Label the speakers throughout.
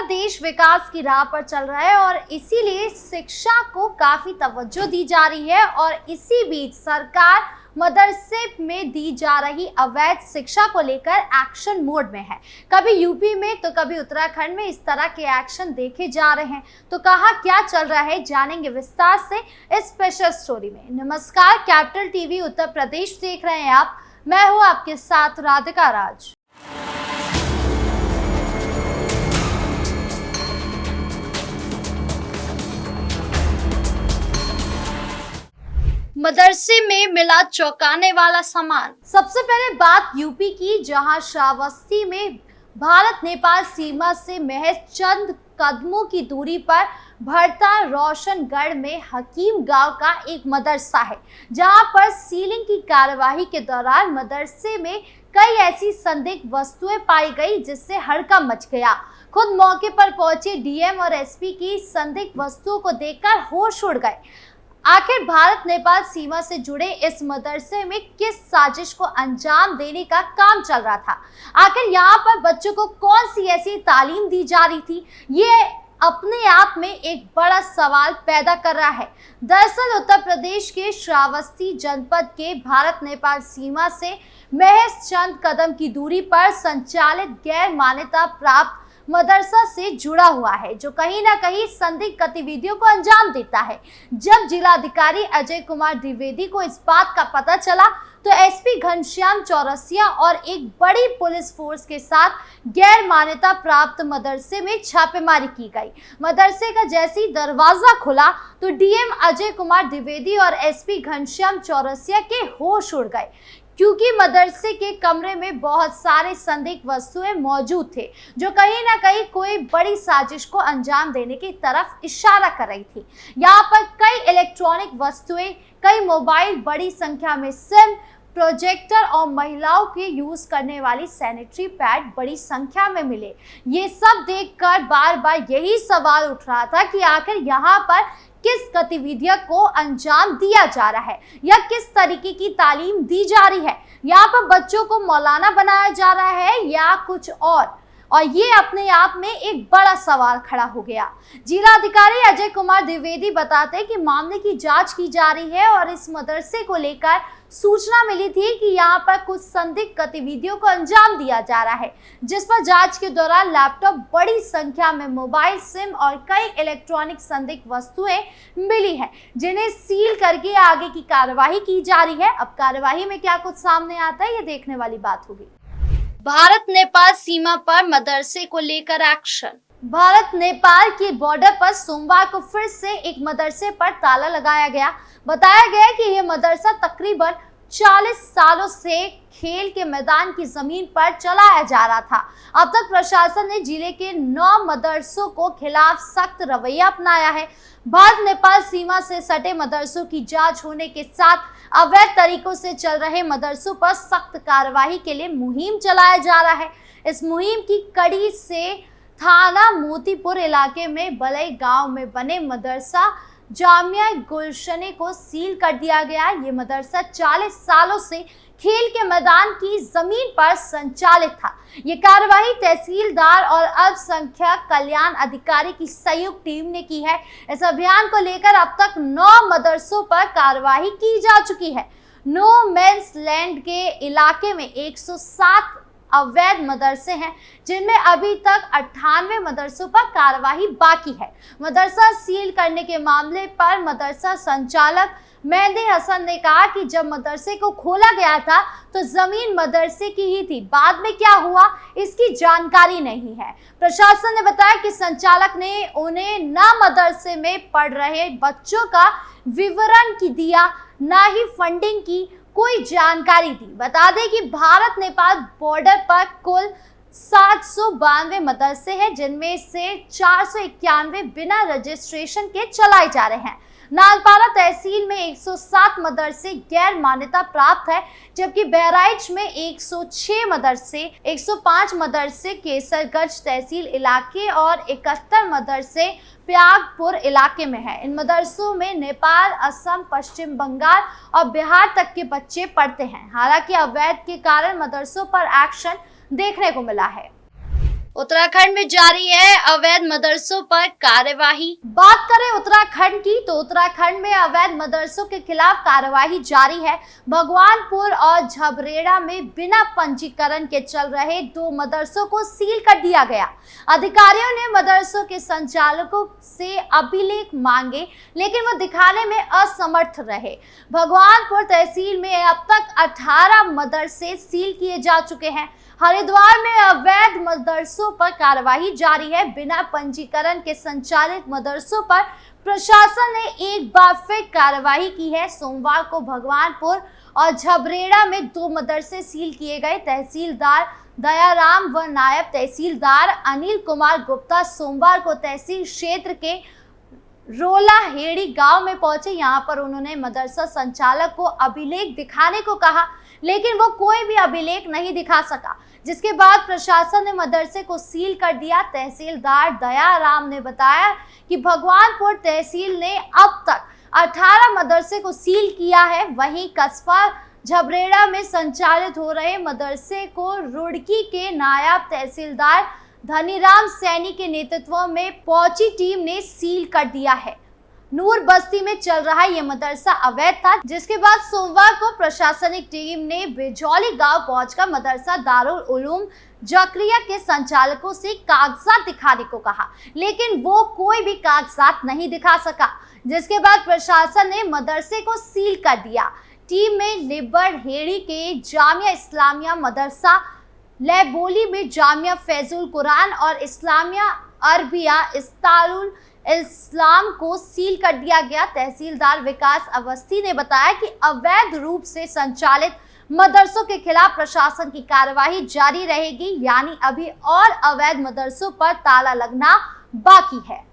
Speaker 1: देश विकास की राह पर चल रहा है और इसीलिए शिक्षा को काफी तवज्जो दी जा रही है और इसी बीच सरकार मदरसे में दी जा रही अवैध शिक्षा को लेकर एक्शन मोड में है। कभी यूपी में तो कभी उत्तराखंड में इस तरह के एक्शन देखे जा रहे हैं। तो कहाँ क्या चल रहा है, जानेंगे विस्तार से इस स्पेशल स्टोरी में। नमस्कार, कैपिटल टीवी उत्तर प्रदेश देख रहे हैं आप। मैं हूँ आपके साथ राधिका राज। मदरसे में मिला चौंकाने वाला सामान। सबसे पहले बात यूपी की, जहां श्रावस्ती में भारत नेपाल सीमा से महज चंद कदमों की दूरी पर भरता रोशनगढ़ में हकीम गांव का एक मदरसा है, जहां पर सीलिंग की कार्यवाही के दौरान मदरसे में कई ऐसी संदिग्ध वस्तुएं पाई गई जिससे हड़कंप मच गया। खुद मौके पर पहुंचे डीएम और एसपी की संदिग्ध वस्तुओं को देखकर होश उड़ गए। आखिर भारत नेपाल सीमा से जुड़े इस मदरसे में किस साजिश को अंजाम देने का काम चल रहा था? आखिर यहाँ पर बच्चों को कौन सी ऐसी तालीम दी जा रही थी? ये अपने आप में एक बड़ा सवाल पैदा कर रहा है। दरअसल उत्तर प्रदेश के श्रावस्ती जनपद के भारत नेपाल सीमा से महज चंद कदम की दूरी पर संचालित गैर मान्यता प्राप्त मदरसा से जुड़ा हुआ है, जो कहीं ना कहीं संदिग्ध गतिविधियों को अंजाम देता है। जब जिलाधिकारी अजय कुमार द्विवेदी को इस बात का पता चला तो एसपी घनश्याम चौरसिया और एक बड़ी पुलिस फोर्स के साथ गैर मान्यता प्राप्त मदरसे में छापेमारी की गई। मदरसे का जैसे ही दरवाजा खुला तो डीएम अजय कुमार द्विवेदी और एसपी घनश्याम चौरसिया के होश उड़ गए, क्योंकि मदरसे के कमरे में बहुत सारे संदिग्ध वस्तुएं मौजूद थे, जो कहीं ना कहीं कोई बड़ी साजिश को अंजाम देने की तरफ इशारा कर रही थी। यहाँ पर कई इलेक्ट्रॉनिक वस्तुएं, कई मोबाइल, बड़ी संख्या में सिम, प्रोजेक्टर और महिलाओं के यूज करने वाली सैनिटरी पैड बड़ी संख्या में मिले। ये सब देखकर बार बार यही सवाल उठ रहा था कि आखिर यहाँ पर किस गतिविधियों को अंजाम दिया जा रहा है या किस तरीके की तालीम दी जा रही है। यहाँ पर बच्चों को मौलाना बनाया जा रहा है या कुछ और ये अपने आप में एक बड़ा सवाल खड़ा हो गया। जिलाधिकारी अजय कुमार द्विवेदी बताते हैं कि मामले की जांच की जा रही है और इस मदरसे को लेकर सूचना मिली थी कि यहाँ पर कुछ संदिग्ध गतिविधियों को अंजाम दिया जा रहा है, जिस पर जांच के दौरान लैपटॉप, बड़ी संख्या में मोबाइल, सिम और कई इलेक्ट्रॉनिक संदिग्ध वस्तुएं मिली है, जिन्हें सील करके आगे की कार्यवाही की जा रही है। अब कार्यवाही में क्या कुछ सामने आता है, ये देखने वाली बात होगी। भारत नेपाल सीमा पर मदरसे को लेकर एक्शन। भारत नेपाल की बॉर्डर पर सोमवार को फिर से एक मदरसे पर ताला लगाया गया। बताया गया कि यह मदरसा तकरीबन 40 सालों से खेल के मैदान की जमीन पर चलाया जा रहा था। अब तक प्रशासन ने जिले के 9 मदरसों को खिलाफ सख्त रवैया अपनाया है। भारत नेपाल सीमा से सटे मदरसों की जांच होने के साथ अवैध तरीकों से चल रहे मदरसों पर सख्त कार्रवाई के लिए मुहिम चलाया जा रहा है। इस मुहिम की कड़ी से थाना मोतीपुर इलाके में बलई गांव में बने मदरसा जामिया गुलशने को सील कर दिया गया। ये मदरसा 40 सालों से खेल के मैदान की जमीन पर संचालित था। ये कार्यवाही तहसीलदार और अल्पसंख्यक कल्याण अधिकारी की संयुक्त टीम ने की है। इस अभियान को लेकर अब तक 9 मदरसों पर कार्यवाही की जा चुकी है। नो मेंस लैंड के इलाके में 107 अवैध मदरसे हैं, जिनमें अभी तक 98 मदरसों पर कार्यवाही बाकी है। मदरसा सील करने के मामले पर मदरसा संचालक मेहंदी हसन ने कहा कि जब मदरसे को खोला गया था तो जमीन मदरसे की ही थी, बाद में क्या हुआ इसकी जानकारी नहीं है। प्रशासन ने बताया कि संचालक ने उन्हें न मदरसे में पढ़ रहे बच्चों का विवरण की दिया, न ही फंडिंग की कोई जानकारी दी। बता दें कि भारत नेपाल बॉर्डर पर कुल 792 मदरसे हैं, जिनमें से 491 बिना रजिस्ट्रेशन के चलाए जा रहे हैं। नालपारा तहसील में 107 मदरसे गैर मान्यता प्राप्त है, जबकि बहराइच में 106 मदरसे, 105 मदरसे केसरगंज तहसील इलाके और 71 मदरसे प्रयागपुर इलाके में है। इन मदरसों में नेपाल, असम, पश्चिम बंगाल और बिहार तक के बच्चे पढ़ते हैं। हालांकि अवैध के कारण मदरसों पर एक्शन देखने को मिला है। उत्तराखंड में जारी है अवैध मदरसों पर कार्यवाही। बात करें उत्तराखंड की तो उत्तराखंड में अवैध मदरसों के खिलाफ कार्यवाही जारी है। भगवानपुर और झबरेड़ा में बिना पंजीकरण के चल रहे 2 मदरसों को सील कर दिया गया। अधिकारियों ने मदरसों के संचालकों से अभिलेख मांगे, लेकिन वो दिखाने में असमर्थ रहे। भगवानपुर तहसील में अब तक 18 मदरसे सील किए जा चुके हैं। हरिद्वार में अवैध मदरसों पर कार्यवाही जारी है। बिना पंजीकरण के संचालित मदरसों पर प्रशासन ने एक बार फिर कार्यवाही की है। सोमवार को भगवानपुर और झबरेड़ा में 2 मदरसे सील किए गए। तहसीलदार दयाराम व नायब तहसीलदार अनिल कुमार गुप्ता सोमवार को तहसील क्षेत्र के रोला हेड़ी गांव में पहुंचे। यहां पर उन्होंने मदरसा संचालक को अभिलेख दिखाने को कहा, लेकिन वो कोई भी अभिलेख नहीं दिखा सका, जिसके बाद प्रशासन ने मदरसे को सील कर दिया। तहसीलदार दयाराम ने बताया कि भगवानपुर तहसील ने अब तक 18 मदरसे को सील किया है। वहीं कस्बा झबरेड़ा में संचालित हो रहे मदरसे को रुड़की के नायब तहसीलदार धनीराम सैनी के नेतृत्व में पहुंची टीम ने सील कर दिया है। नूर बस्ती में चल रहा यह मदरसा अवैध था, जिसके बाद सोमवार को प्रशासनिक टीम ने बिजौली गांव पहुंचकर मदरसा दारुल उलूम जकरिया के संचालकों से कागजात दिखाने को कहा, लेकिन वो कोई भी कागजात नहीं दिखा सका, जिसके बाद प्रशासन ने मदरसे को सील कर दिया। टीम में लिबर हेड़ी के जामिया इस्लामिया मदरसा, लैबोली में जामिया फैजुल कुरान और इस्लामिया अरबिया इस्तालुल इस्लाम को सील कर दिया गया। तहसीलदार विकास अवस्थी ने बताया कि अवैध रूप से संचालित मदरसों के खिलाफ प्रशासन की कार्यवाही जारी रहेगी, यानी अभी और अवैध मदरसों पर ताला लगना बाकी है।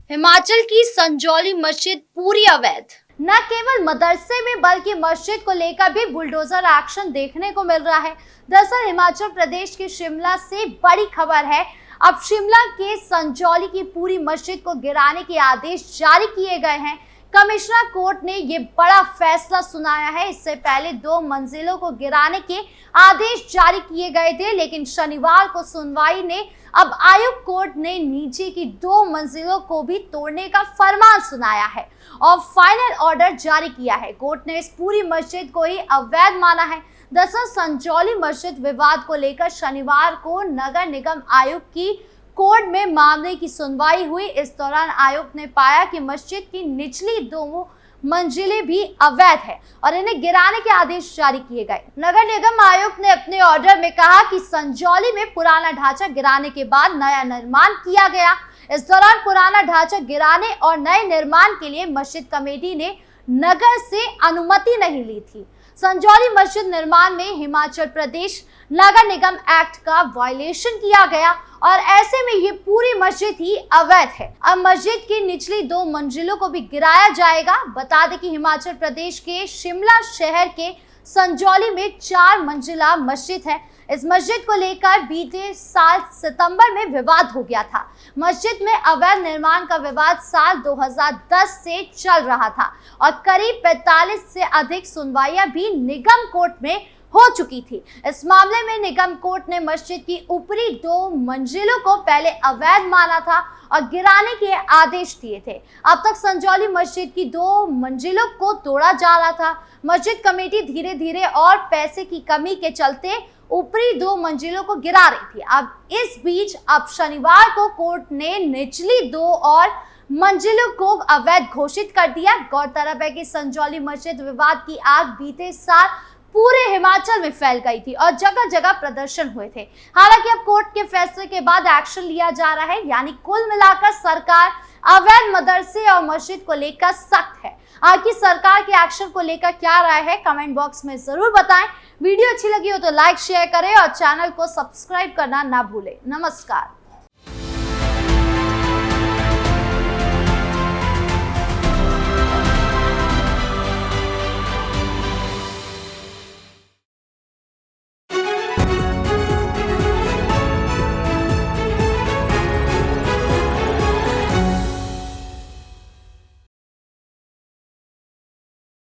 Speaker 1: हिमाचल की संजौली मस्जिद पूरी अवैध। न केवल मदरसे में बल्कि मस्जिद को लेकर भी बुलडोजर एक्शन देखने को मिल रहा है। दरअसल हिमाचल प्रदेश के शिमला से बड़ी खबर है। अब शिमला के संजौली की पूरी मस्जिद को गिराने के आदेश जारी किए गए हैं। कमिश्नर कोर्ट ने ये बड़ा फैसला सुनाया है। इससे पहले 2 मंजिलों को गिराने के आदेश जारी किए गए थे, लेकिन शनिवार को सुनवाई ने अब आयुक्त कोर्ट ने नीचे की 2 मंजिलों को भी तोड़ने का फरमान सुनाया है और फाइनल ऑर्डर जारी किया है। कोर्ट ने इस पूरी मस्जिद को ही अवैध माना है। दरअसल संजौली मस्जिद विवाद को लेकर शनिवार को नगर निगम आयुक्त की कोर्ट में मामले की सुनवाई हुई। इस दौरान आयुक्त ने पाया कि मस्जिद की निचली 2 मंजिलें भी अवैध है और इन्हें गिराने के आदेश जारी किए गए। नगर निगम आयुक्त ने अपने ऑर्डर में कहा कि संजौली में पुराना ढांचा गिराने के बाद नया निर्माण किया गया। इस दौरान पुराना ढांचा गिराने और नए निर्माण के लिए मस्जिद कमेटी ने नगर से अनुमति नहीं ली थी। संजौली मस्जिद निर्माण में हिमाचल प्रदेश नगर निगम एक्ट का वायलेशन किया गया और ऐसे में ये पूरी मस्जिद ही अवैध है। अब मस्जिद की निचली 2 मंजिलों को भी गिराया जाएगा। बता दें कि हिमाचल प्रदेश के शिमला शहर के संजौली में 4 मंजिला मस्जिद है। इस मस्जिद को लेकर बीते साल सितंबर में विवाद हो गया था। मस्जिद में अवैध निर्माण का विवाद साल 2010 से चल रहा था और करीब 45 से अधिक सुनवाइयां भी निगम कोर्ट में हो चुकी थी। इस मामले में निगम कोर्ट ने मस्जिद की ऊपरी 2 मंजिलों को पहले अवैध माना था और गिराने के आदेश दिए थे। अब तक संजौली मस्जिद की 2 मंजिलों को तोड़ा जा रहा था। मस्जिद कमेटी धीरे धीरे और पैसे की कमी के चलते ऊपरी 2 मंजिलों को गिरा रही थी। अब इस बीच अब शनिवार को कोर्ट ने निचली 2 और मंजिलों को अवैध घोषित कर दिया। गौरतलब है कि संजौली मस्जिद विवाद की आग बीते साल पूरे हिमाचल में फैल गई थी और जगह जगह प्रदर्शन हुए थे। हालांकि अब कोर्ट के फैसले के बाद एक्शन लिया जा रहा है, यानी कुल मिलाकर सरकार अवैध मदरसे और मस्जिद को लेकर सख्त है। आखिर सरकार के एक्शन को लेकर क्या राय है, कमेंट बॉक्स में जरूर बताएं। वीडियो अच्छी लगी हो तो लाइक शेयर करें और चैनल को सब्सक्राइब करना ना भूलें। नमस्कार।